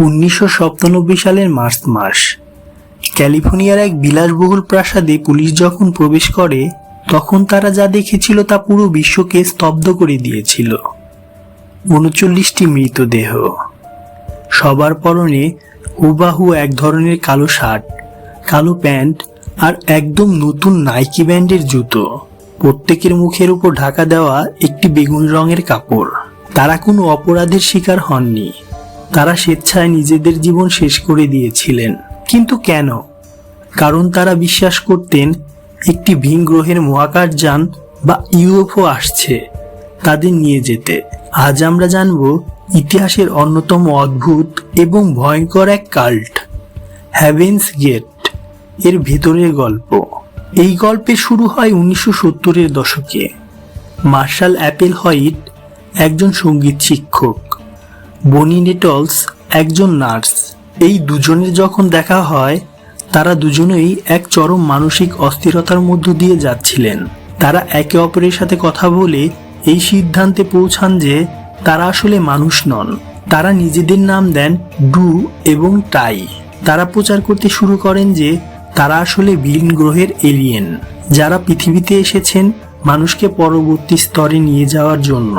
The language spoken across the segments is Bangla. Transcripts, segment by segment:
1997 সালের মার্চ মাস ক্যালিফোর্নিয়ার এক বিলাসবহুল প্রাসাদে পুলিশ যখন প্রবেশ করে তখন তারা যা দেখেছিল তা পুরো বিশ্বকে স্তব্ধ করে দিয়েছিল। 39টি মৃতদেহ, সবার পরনে হুবাহু এক ধরনের কালো শার্ট, কালো প্যান্ট আর একদম নতুন নাইকি ব্র্যান্ডের জুতো। প্রত্যেকের মুখের উপর ঢাকা দেওয়া একটি বেগুন রঙের কাপড়। তারা কোনো অপরাধের শিকার হননি, তারা স্বেচ্ছায় নিজেদের জীবন শেষ করে দিয়েছিলেন। কিন্তু কেন? কারণ তারা বিশ্বাস করতেন একটি ভিন গ্রহের মহাকাশযান বা ইউএফও আসছে তাদের নিয়ে যেতে। আজ আমরা জানব ইতিহাসের অন্যতম অদ্ভুত এবং ভয়ঙ্কর এক কাল্ট, হেভেন্স গেট এর ভেতরের গল্প। এই গল্পের শুরু হয় 1970-এর দশকে। মার্শাল অ্যাপেল হোয়াইট একজন সঙ্গীত শিক্ষক, বনি নেটলস একজন নার্স। এই দুজনের যখন দেখা হয় তারা দুজনেই এক চরম মানসিক অস্থিরতার মধ্য দিয়ে যাচ্ছিলেন। তারা একে অপরের সাথে কথা বলে এই সিদ্ধান্তে পৌঁছান যে তারা আসলে মানুষ নন। তারা নিজেদের নাম দেন ড্রু এবং টাই। তারা প্রচার করতে শুরু করেন যে তারা আসলে ভিন গ্রহের এলিয়েন, যারা পৃথিবীতে এসেছেন মানুষকে পরবর্তী স্তরে নিয়ে যাওয়ার জন্য।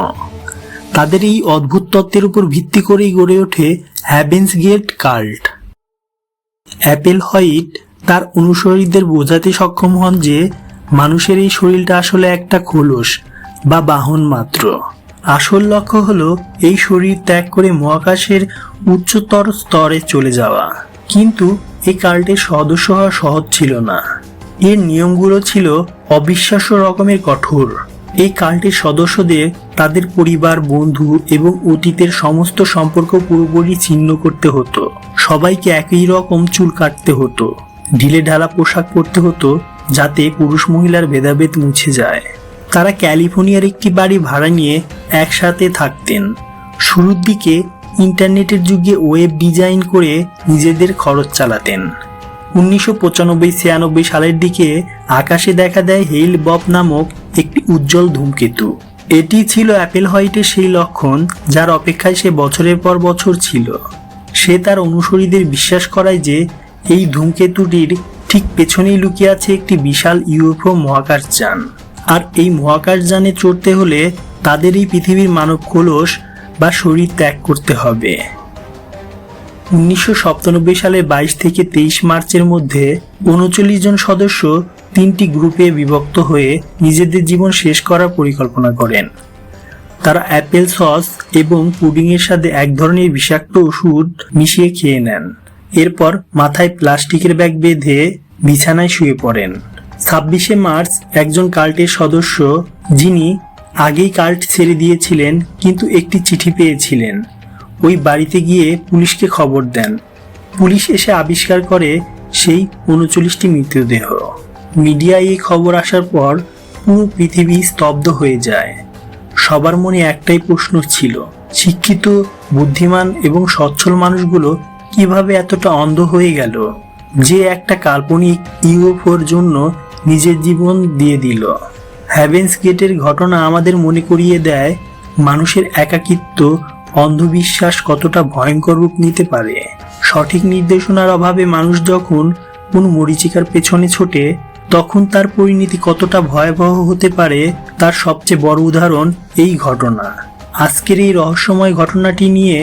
তাদের এই অদ্ভুত তত্ত্বের উপর ভিত্তি করেই গড়ে ওঠে Heaven's Gate cult. Applewhite তার অনুসারীদের বোঝাতে সক্ষম হন যে মানুষের এই শরীরটা আসলে একটা খোলস বা বাহন মাত্র। আসল লক্ষ্য হলো এই শরীর ত্যাগ করে মহাকাশের উচ্চতর স্তরে চলে যাওয়া। কিন্তু এই কাল্টের সদস্য হওয়া সহজ ছিল না। এর নিয়মগুলো ছিল অবিশ্বাস্য রকমের কঠোর। এই কাল্টের সদস্যদের তাদের পরিবার, বন্ধু এবং অতীতের সমস্ত সম্পর্ক পুরোপুরি ছিন্ন করতে হতো। সবাইকে একই রকম চুল কাটতে হতো, ঢিলে ঢালা পোশাক পরতে হতো যাতে পুরুষ মহিলার ভেদাভেদ মুছে যায়। তারা ক্যালিফোর্নিয়ার একটি বাড়ি ভাড়া নিয়ে একসাথে থাকতেন। শুরুর দিকে ইন্টারনেটের যুগে ওয়েব ডিজাইন করে নিজেদের খরচ চালাতেন। 1995-96 সালের দিকে আকাশে দেখা দেয় হেইল বব নামক একটি উজ্জ্বল ধূমকেতু। এটি ছিল অ্যাপেল হোয়াইটের সেই লক্ষণ যার অপেক্ষায় সে বছরের পর বছর ছিল। সে তার অনুসারীদের বিশ্বাস করায় যে এই ধূমকেতুটির ঠিক পেছনেই লুকিয়ে আছে একটি বিশাল ইউএফও মহাকাশযান, আর এই মহাকাশযানে চড়তে হলে তাদের এই পৃথিবীর মানব খোলস বা শরীর ত্যাগ করতে হবে। 1997 সালে 22 থেকে 23 মার্চের মধ্যে 39 জন সদস্য 3টি গ্রুপে বিভক্ত হয়ে নিজেদের জীবন শেষ করার পরিকল্পনা করেন। তারা অ্যাপেল সস এবং পুডিংয়ের সাথে এক ধরনের বিষাক্ত ওষুধ মিশিয়ে খেয়ে নেন। এরপর মাথায় প্লাস্টিকের ব্যাগ বেঁধে বিছানায় শুয়ে পড়েন। 26 মার্চ একজন কাল্টের সদস্য, যিনি আগেই কাল্ট ছেড়ে দিয়েছিলেন কিন্তু একটি চিঠি পেয়েছিলেন, ওই বাড়িতে গিয়ে পুলিশকে খবর দেন। পুলিশ এসে আবিষ্কার করে সেই 39টি মৃতদেহ। মিডিয়ায় এই খবর আসার পর পুরো পৃথিবী স্তব্ধ হয়ে যায়। সবার মনে একটাই প্রশ্ন ছিল, শিক্ষিত, বুদ্ধিমান এবং সচ্ছল মানুষগুলো কিভাবে এতটা অন্ধ হয়ে গেল যে একটা কাল্পনিক ইউএফওর জন্য নিজের জীবন দিয়ে দিল। হেভেন্স গেটের ঘটনা আমাদের মনে করিয়ে দেয় মানুষের একাকিত্ব, অন্ধবিশ্বাস কতটা ভয়ঙ্কর রূপ নিতে পারে। সঠিক নির্দেশনার অভাবে মানুষ যখন কোনো মরীচিকার পেছনে ছোটে তখন তার পরিণতি কতটা ভয়াবহ হতে পারে তার সবচেয়ে বড় উদাহরণ এই ঘটনা। আজকের এই রহস্যময় ঘটনাটি নিয়ে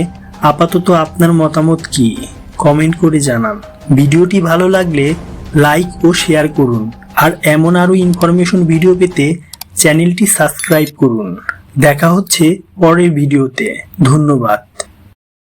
আপাতত আপনার মতামত কি? কমেন্ট করে জানান। ভিডিওটি ভালো লাগলে লাইক ও শেয়ার করুন, আর এমন আরও ইনফরমেশন ভিডিও পেতে চ্যানেলটি সাবস্ক্রাইব করুন। দেখা হচ্ছে পরের ভিডিওতে। ধন্যবাদ।